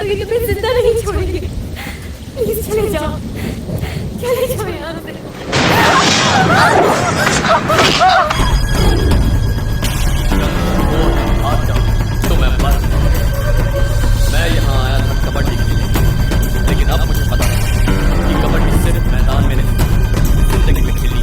कि तुम्हें जिंदा नहीं छोड़ेंगे। प्लीज चले जाओ यहाँ से। तो मैं यहाँ आया था कबड्डी खेलने, लेकिन अब मुझे पता है कि कबड्डी सिर्फ मैदान में नहीं, जिंदगी में खेली।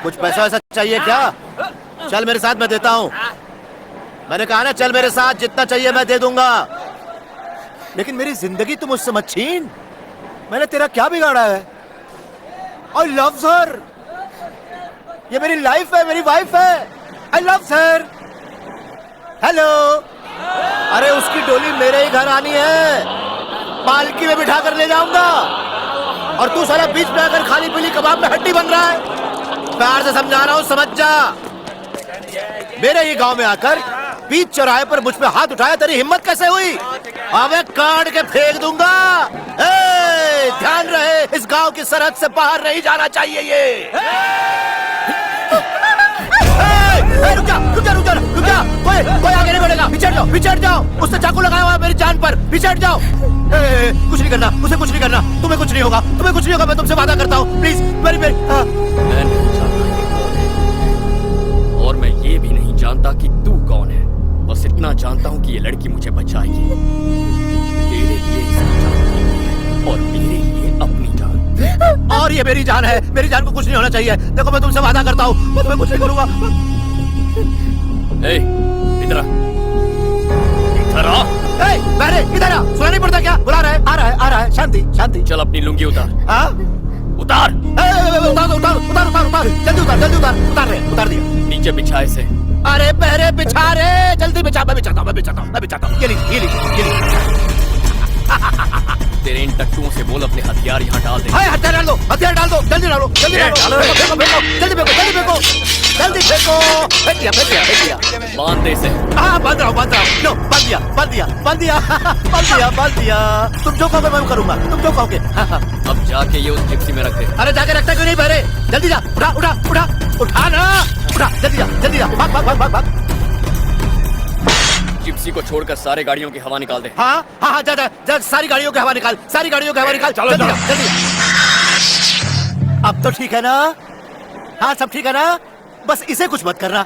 कुछ पैसा वैसा चाहिए क्या? चल मेरे साथ, मैं देता हूँ। मैंने कहा ना चल मेरे साथ, जितना चाहिए मैं दे दूंगा। लेकिन मेरी जिंदगी तुम मुझसे मत छीन। मैंने तेरा क्या बिगाड़ा है? आई लव हर। ये मेरी लाइफ है, मेरी वाइफ है। I love her. हेलो। अरे उसकी डोली मेरे ही घर आनी है, पालकी में बिठा कर ले जाऊंगा। और तू साला बीच में आकर खाली पीली कबाब में हड्डी बन रहा है। प्यार से समझा रहा हूँ, समझ जा। मेरे ही गांव में आकर बीच चौराहे पर मुझ पे हाथ उठाया, तेरी हिम्मत कैसे हुई? अबे काट के फेंक दूंगा। ध्यान रहे, इस गांव की सरहद से बाहर नहीं जाना चाहिए ये। रुक जा, रुक जा। पीछे हट जाओ। कुछ नहीं करना, उसे कुछ नहीं करना, तुम्हें कुछ नहीं होगा, तुम्हें कुछ नहीं होगा, मैं तुमसे वादा करता हूँ, प्लीज मेरी मेरी। मैं नहीं जानता ये कौन है, और मैं ये भी नहीं जानता कि तू कौन है। बस इतना जानता हूँ कि ये लड़की मुझे बचाएगी। तेरे लिए इसकी जान कीमती है और मेरे लिए अपनी जान। और ये मेरी जान है, मेरी जान को कुछ नहीं होना चाहिए। देखो मैं तुमसे वादा करता हूँ, मैं तुम्हें कुछ नहीं करूंगा। ए, इधर आ, इधर आ। बहरे इधर आ, सुना नहीं पड़ता क्या? बुला रहा है, आ रहा है, आ रहा है। शांति शांति। चल अपनी लुंगी उतार। हाँ उतार। उतार उतार उतार उतार उतार, जल्दी उतार, जल्दी उतार। उतार रहे, उतार दिया। नीचे बिछा इसे। अरे बहरे बिछा रे, जल्दी बिछा। मैं बिछाता हूँ, मैं बिछाता हूँ, मैं बिछाता हूँ। ये लीजिए, ये लीजिए, ये लीजिए। तेरे इन टट्टुओं से बोल अपने हथियार यहाँ डाल दे। हाय, हथियार डाल दो, हथियार डाल दो, जल्दी डालो, जल्दी डालो। फेंको, फेंको, जल्दी फेंको, जल्दी फेंको, जल्दी फेंको। फेंक दिया, फेंक दिया, फेंक दिया। बांध दे इसे। हाँ बांध रहा हूँ, बांध रहा हूँ। लो बांध दिया, बांध दिया, बांध दिया, बांध दिया, बांध दिया। तुम जो कहोगे मैं करूंगा, तुम जो कहोगे। अब जाके ये उस जिप्सी में रख दे। अरे जाके रखता क्यों नहीं बहरे? जल्दी जा, उठा उठा उठा उठा ना, उठा, जल्दी जा, जल्दी जा। भाग भाग भाग भाग भाग। जिप्सी को छोड़कर सारे गाड़ियों की हवा निकाल दे। हाँ हाँ हाँ, जा जा जा, सारी गाड़ियों की हवा निकाल, सारी गाड़ियों की हवा निकाल। चलो, जल्दी चलो। जा, जल्दी जा। अब तो ठीक है ना? हाँ सब ठीक है ना? बस इसे कुछ मत करना।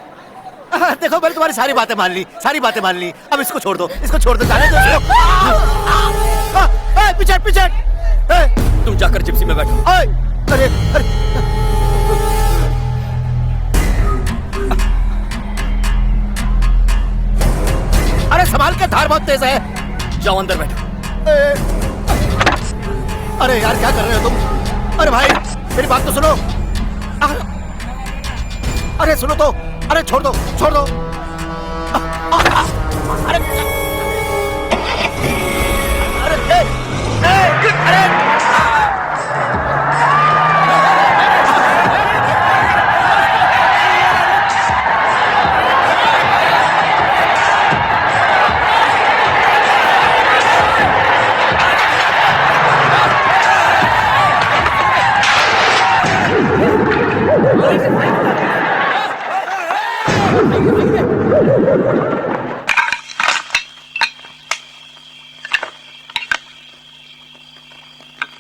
देखो मैंने तुम्हारी सारी बातें मान ली, सारी बातें मान ली। अब इसको छोड़ दो, इसको छोड़ दो, जाने दो इसको। पीछे पीछे। तुम जाकर जिप्सी में बैठो। अरे अरे, अरे संभाल के, धार बहुत तेज है। जाओ अंदर बैठो। अरे यार क्या कर रहे हो तुम? अरे भाई मेरी बात तो सुनो। अरे सुनो तो, अरे छोड़ दो, छोड़ दो। अरे अरे अरे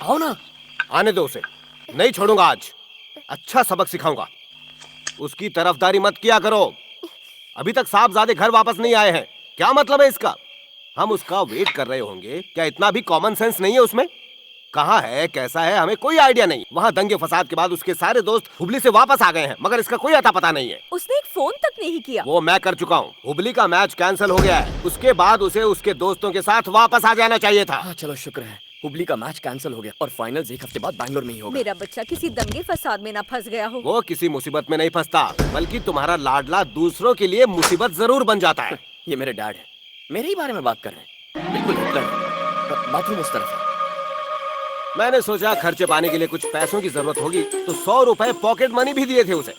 आओ ना। आने दो उसे, नहीं छोड़ूंगा आज। अच्छा सबक सिखाऊंगा। उसकी तरफदारी मत किया करो। अभी तक साहबजादे घर वापस नहीं आए हैं, क्या मतलब है इसका? हम उसका वेट कर रहे होंगे, क्या इतना भी कॉमन सेंस नहीं है उसमें? कहाँ है, कैसा है, हमें कोई आइडिया नहीं। वहाँ दंगे फसाद के बाद उसके सारे दोस्त हुबली से वापस आ गए हैं, मगर इसका कोई अता पता नहीं है। उसने एक फोन तक नहीं किया। वो मैं कर चुका हूँ। हुबली का मैच कैंसिल हो गया है। उसके बाद उसे उसके दोस्तों के साथ वापस आ जाना चाहिए था। हाँ चलो शुक्र है, हुबली का मैच कैंसिल हो गया और फाइनल्स एक हफ्ते बाद बैंगलोर में ही होगा। मेरा बच्चा किसी दंगे फसाद में ना फंस गया हो। वो किसी मुसीबत में नहीं फंसता, बल्कि तुम्हारा लाडला दूसरों के लिए मुसीबत जरूर बन जाता है। ये मेरे डैड है, मेरे ही बारे में बात कर रहे हैं। बिल्कुल हिटलर। बाथरूम उस तरफ है। मैंने सोचा खर्चे पाने के लिए कुछ पैसों की जरूरत होगी, तो 100 रुपए पॉकेट मनी भी दिए थे उसे।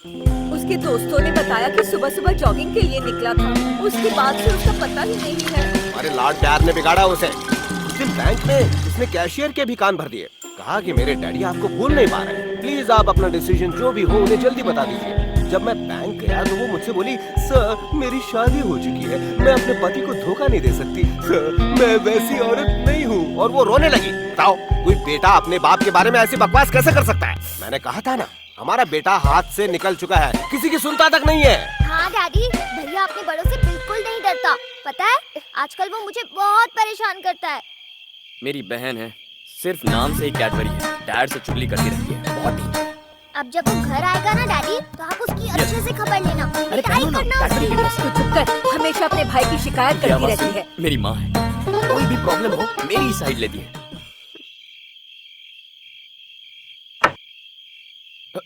उसके दोस्तों ने बताया कि सुबह सुबह जॉगिंग के लिए निकला था। उसके बाद से उसका पता ही नहीं है। हमारे लाड प्यार ने बिगाड़ा उसे। उस दिन बैंक में उसने कैशियर के भी कान भर दिए। कहा कि मेरे डैडी आपको भूल नहीं पा रहे हैं, प्लीज आप अपना डिसीजन जो भी हो उन्हें जल्दी बता दीजिए। जब मैं बैंक गया तो वो मुझसे बोली, सर मेरी शादी हो चुकी है, मैं अपने पति को धोखा नहीं दे सकती, सर मैं वैसी औरत नहीं हूँ। और वो रोने लगी। बताओ कोई बेटा अपने बाप के बारे में ऐसी बकवास कैसे कर सकता है? मैंने कहा था ना, हमारा बेटा हाथ से निकल चुका है, किसी की सुनता तक नहीं है। हाँ डैडी, भैया अपने बड़ों से बिल्कुल नहीं डरता। पता है आजकल वो मुझे बहुत परेशान करता है। मेरी बहन है, सिर्फ नाम से ही कैडबरी है, डैड से चुगली करती रहती है। बहुत ही। अब जब वो घर आएगा ना डैडी, तो आप उसकी अच्छे से खबर लेना, अरे पिटाई कहो ना, करना उसकी। कैडबरी तू चुप कर, हमेशा अपने भाई की शिकायत क्या करती बात रहती है। मेरी माँ है, कोई भी प्रॉब्लम हो मेरी ही साइड लेती है।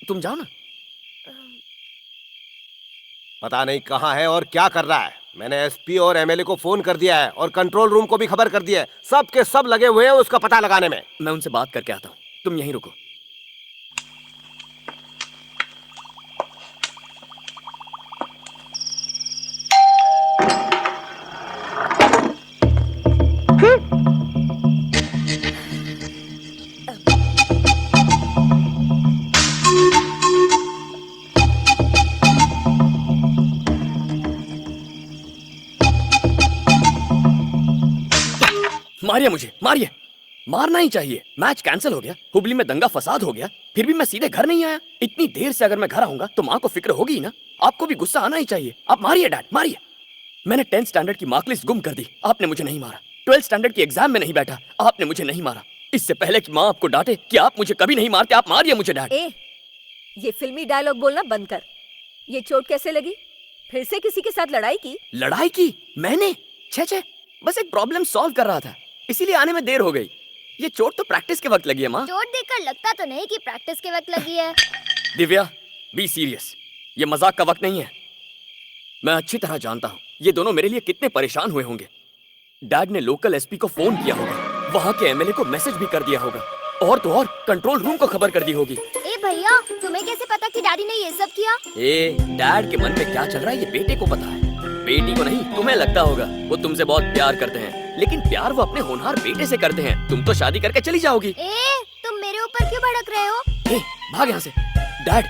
तुम जाओ ना। पता नहीं कहाँ है और क्या कर रहा है। मैंने एसपी और एमएलए को फोन कर दिया है और कंट्रोल रूम को भी खबर कर दिया है। सब के सब लगे हुए हैं उसका पता लगाने में। मैं उनसे बात करके आता हूँ, तुम यहीं रुको। मारिए मुझे, मारिए। मारना ही चाहिए। मैच कैंसिल हो गया, हुबली में दंगा फसाद हो गया, फिर भी मैं सीधे घर नहीं आया। इतनी देर से अगर मैं घर आऊंगा तो माँ को फिक्र होगी ही ना। आपको भी गुस्सा आना ही चाहिए। आप मारिए डैड, मारिए। मैंने 10th स्टैंडर्ड की मार्कलिस्ट गुम कर दी, आपने मुझे नहीं मारा। 12th स्टैंडर्ड की एग्जाम में नहीं बैठा, आपने मुझे नहीं मारा। इससे पहले कि माँ आपको डांटे कि आप मुझे कभी नहीं मारते, आप मारिए मुझे डैड। ए, ये फिल्मी डायलॉग बोलना बंद कर। ये चोट कैसे लगी? फिर से किसी के साथ लड़ाई की? लड़ाई की मैंने? छे, बस एक प्रॉब्लम सॉल्व कर रहा था, इसीलिए आने में देर हो गई। ये चोट तो प्रैक्टिस के वक्त लगी है माँ। चोट देखकर लगता तो नहीं कि प्रैक्टिस के वक्त लगी है। दिव्या, बी सीरियस, ये मजाक का वक्त नहीं है। मैं अच्छी तरह जानता हूँ ये दोनों मेरे लिए कितने परेशान हुए होंगे। डैड ने लोकल एसपी को फोन किया होगा, वहाँ के एमएलए को मैसेज भी कर दिया होगा, और तो और कंट्रोल रूम को खबर कर दी होगी। ए भैया, तुम्हें कैसे पता कि डैडी ने ये सब किया? डैड के मन में क्या चल रहा है ये बेटे को पता है। बेटी को नहीं, तुम्हें लगता होगा वो तुमसे बहुत प्यार करते हैं, लेकिन प्यार वो अपने होनहार बेटे से करते हैं। तुम तो शादी करके चली जाओगी। तुम मेरे ऊपर क्यों भड़क रहे हो? भाग यहाँ से। डैड,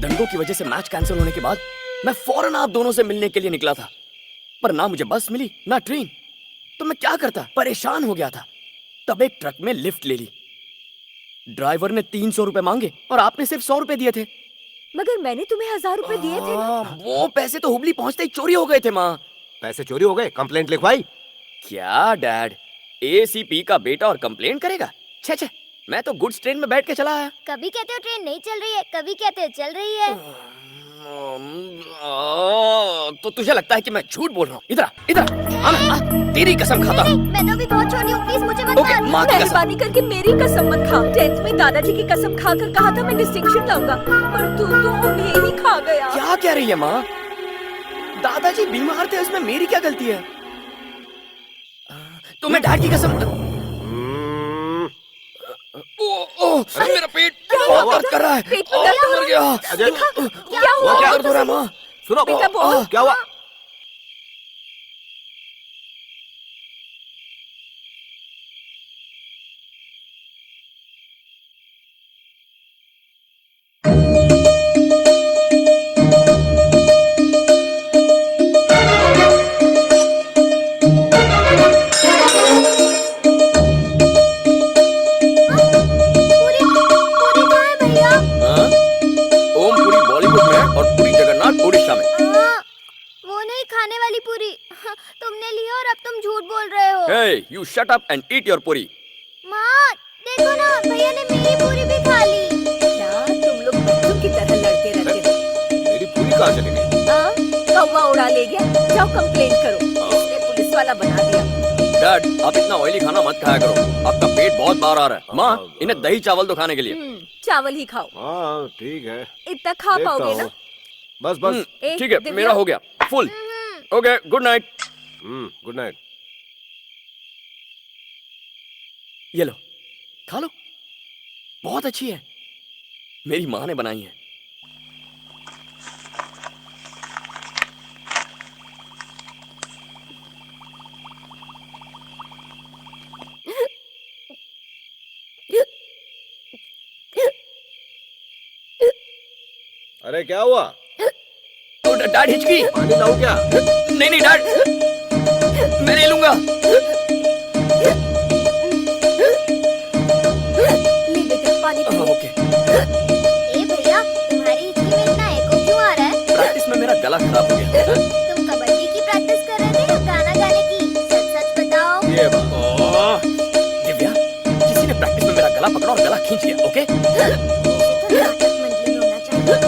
दंगों की वजह से मैच कैंसिल होने के बाद मैं फौरन आप दोनों से मिलने के लिए निकला था, पर ना मुझे बस मिली ना ट्रेन। तो मैं क्या करता, परेशान हो गया था। तब एक ट्रक में लिफ्ट ले ली। ड्राइवर ने 300 रुपए मांगे और आपने सिर्फ 100 रुपए दिए थे। मगर मैंने तुम्हें 1000 रुपए दिए थे ना। वो पैसे तो हुबली पहुंचते ही चोरी हो गए थे माँ। पैसे चोरी हो गए? कंप्लेंट लिखवाई? क्या डैड, एसीपी का बेटा और कंप्लेंट करेगा? छे, मैं तो गुड्स ट्रेन में बैठ के चला आया। कभी कहते हो ट्रेन नहीं चल रही है, कभी कहते हो चल रही है। तो तुझे लगता है कि मैं झूठ बोल रहा हूँ? इधर तेरी कसम खाता हूँ। मैं तो अभी बहुत छोटी हूँ, प्लीज मुझे मत ओके, मारिए। माँ की कसम। मेहरबानी करके मेरी कसम मत खा। 10th में दादाजी की कसम खाकर कहा था मैं डिस्टिंक्शन लाऊंगा, पर तू तो उन्हें ही खा गया। क्या कह रही है माँ? दादाजी बीमार थे, उसमें मेरी क्या गलती है? तुम्हें डैड की कसम। मेरा पेट बहुत दर्द कर रहा है। पेट में दर्द हो मर गया। अजय, क्या हुआ? बहुत दर्द हो रहा है माँ। सुनो, बेटा बोल। क्या हुआ? पूरी कहाँ है भैया? हाँ? ओम पूरी बॉलीवुड में है और पूरी जगन्नाथ उड़ीसा में। वो नहीं, खाने वाली पूरी। तुमने ली और अब तुम झूठ बोल रहे हो। Hey, you shut up and eat your पूरी। माँ, देखो ना, भैया ने मेरी पूरी भी खा ली। क्या तुम लोग बच्चों की तरह लड़ते रहते हो? मेरी पूरी कहाँ चली गई? हाँ? कौवा उड़ा ले गया? जाओ कंप्लेंट करो। इसने पुलिस वाला बना दिया। डैड, आप इतना ऑयली खाना मत खाया करो, आपका पेट बहुत बाहर आ रहा है। माँ, इन्हें दही चावल तो खाने के लिए। चावल ही खाओ। हाँ ठीक है, इतना खा देखता पाओगे ना? हूँ। बस बस। ए, ठीक है, दिव्या। मेरा हो गया full. Okay, good night. Good night. ये लो, खा लो, बहुत अच्छी है, मेरी माँ ने बनाई है। अरे क्या हुआ? तो डैड हिचकी। पानी लाऊं क्या? नहीं डैड, मैं नहीं लूंगा। ले बेटा पानी पी। ओके, ए भैया, तुम्हारी हिचकी में इतना एको क्यों आ रहा है? प्रैक्टिस में मेरा गला खराब हो गया। तुम कबड्डी की प्रैक्टिस कर रहे थे या गाना गाने की? सच सच बताओ। ये बात। दिव्या, किसी ने प्रैक्टिस में मेरा गला पकड़ा और गला खींच लिया। ओके, तो नाटक मंडली में होना चाहिए।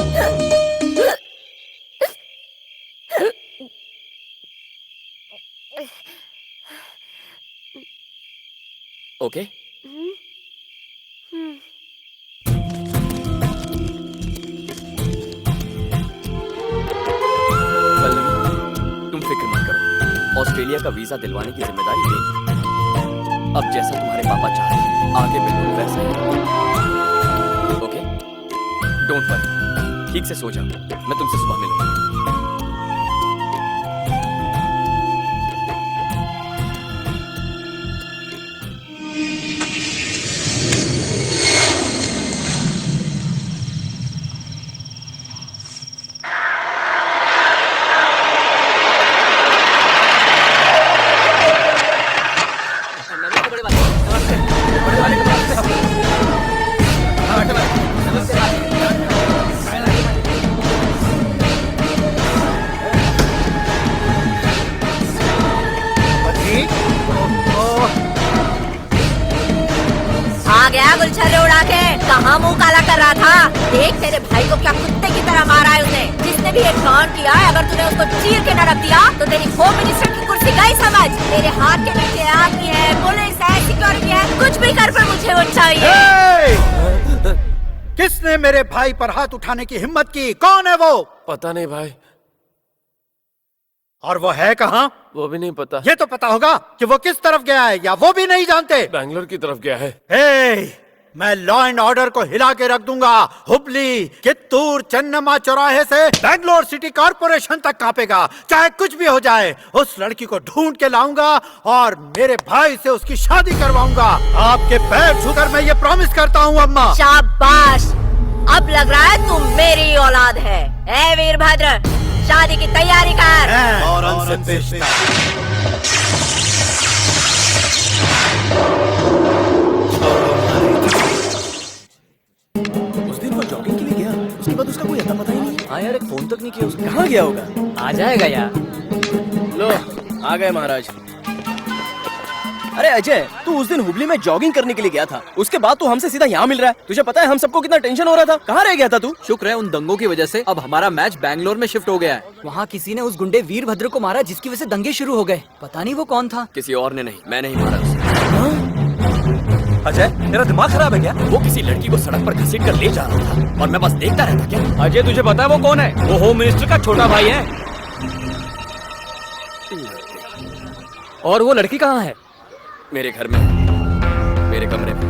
ओके। पल्लवी, तुम फिक्र मत करो, ऑस्ट्रेलिया का वीजा दिलवाने की जिम्मेदारी मेरी। अब जैसा तुम्हारे पापा चाहे, आगे बिल्कुल वैसा ही। ओके, डोंट वरी, ठीक से सो जाओ, मैं तुमसे सुबह मिलूंगा। बुला के कहाँ मुंह काला कर रहा था? देख तेरे भाई को क्या कुत्ते की तरह मारा है उसने। जिसने भी एक कांड किया है, अगर तूने उसको चीर के न रख दिया तो तेरी होम मिनिस्टर की कुर्सी गई समझ। तेरे हाथ के नीचे आर्मी है, पुलिस है, सिक्योरिटी है, कुछ भी कर पर मुझे वो चाहिए। किसने मेरे भाई पर हाथ उठाने की हिम्मत की? कौन है वो? पता नहीं भाई। और वो है कहाँ? वो भी नहीं पता। ये तो पता होगा कि वो किस तरफ गया है, या वो भी नहीं जानते? बैंगलोर की तरफ गया है। हे, मैं लॉ एंड ऑर्डर को हिला के रख दूंगा। हुबली, कित्तूर, चन्नम्मा चौराहे से बैंगलोर सिटी कॉर्पोरेशन तक कांपेगा। चाहे कुछ भी हो जाए, उस लड़की को ढूंढ के लाऊंगा और मेरे भाई से उसकी शादी करवाऊंगा। आपके पैर छूकर मैं ये प्रॉमिस करता हूँ अम्मा। शाबाश, अब लग रहा है तू मेरी औलाद है। ए वीरभद्र, शादी की तैयारी कर। और उनसे पेशता। उस दिन वो जॉगिंग के लिए गया, उसके बाद उसका कोई अता पता ही नहीं। हाँ यार, एक फोन तक नहीं किया उसने। कहाँ गया होगा? आ जाएगा यार। लो, आ गए महाराज। अरे अजय, तू उस दिन हुबली में जॉगिंग करने के लिए गया था, उसके बाद तू हमसे सीधा यहाँ मिल रहा है। तुझे पता है हम सबको कितना टेंशन हो रहा था? कहाँ रह गया था तू? शुक्र है उन दंगों की वजह से अब हमारा मैच बैंगलोर में शिफ्ट हो गया है। वहाँ किसी ने उस गुंडे वीरभद्र को मारा जिसकी वजह से दंगे शुरू हो गए। पता नहीं वो कौन था। किसी और ने नहीं, मैंने ही मारा उसे। अजय, तेरा दिमाग खराब है क्या? वो किसी लड़की को सड़क पर घसीट कर ले जा रहा था और मैं बस देखता रहता। क्या अजय, तुझे पता है वो कौन है? वो होम मिनिस्टर का छोटा भाई है। और वो लड़की कहाँ है? मेरे घर में, मेरे कमरे में।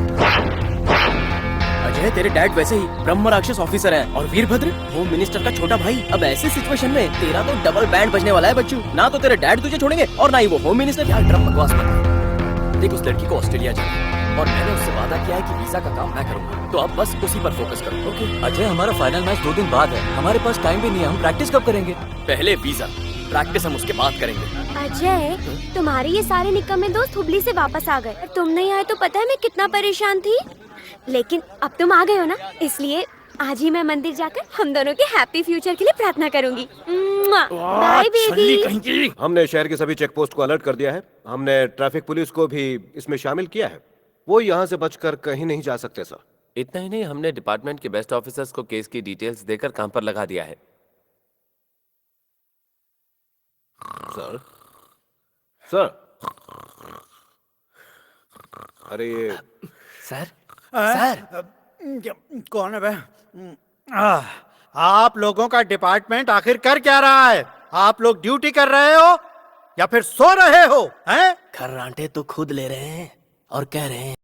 अजय, तेरे डैड वैसे ही ब्रह्म राक्षस ऑफिसर हैं और वीरभद्र होम मिनिस्टर का छोटा भाई। अब ऐसे सिचुएशन में तेरा तो डबल बैंड बजने वाला है बच्चू। ना तो तेरे डैड तुझे छोड़ेंगे और ना ही वो होम मिनिस्टर। यार ड्रम बकवास मत कर। देख, उस लड़की को ऑस्ट्रेलिया जाना और मैंने उससे वादा किया है कि वीजा का काम मैं करूंगा, तो अब बस उसी पर फोकस करो। ओके अजय, हमारा फाइनल मैच 2 दिन बाद है। हमारे पास टाइम भी नहीं है। हम प्रैक्टिस कब करेंगे? पहले वीजा, प्रैक्टिस हम उसके बाद करेंगे। अजय, तुम्हारे ये सारे निकम्मे दोस्त हुबली से वापस आ गए। तुम नहीं आए तो पता है मैं कितना परेशान थी। लेकिन अब तुम आ गए हो ना, इसलिए आज ही मैं मंदिर जाकर हम दोनों के हैप्पी फ्यूचर के लिए प्रार्थना करूंगी। Bye baby. हमने शहर के सभी चेक पोस्ट को अलर्ट कर दिया है। हमने ट्रैफिक पुलिस को भी इसमें शामिल किया है। वो यहाँ से बचकर कहीं नहीं जा सकते सर। इतना ही नहीं, हमने डिपार्टमेंट के बेस्ट ऑफिसर्स को केस की डिटेल्स देकर काम पर लगा दिया है। सर, सर, अरे ये सर, कौन है बे? आप लोगों का डिपार्टमेंट आखिर कर क्या रहा है? आप लोग ड्यूटी कर रहे हो या फिर सो रहे हो? हैं? खर्राटे तो खुद ले रहे हैं और कह रहे हैं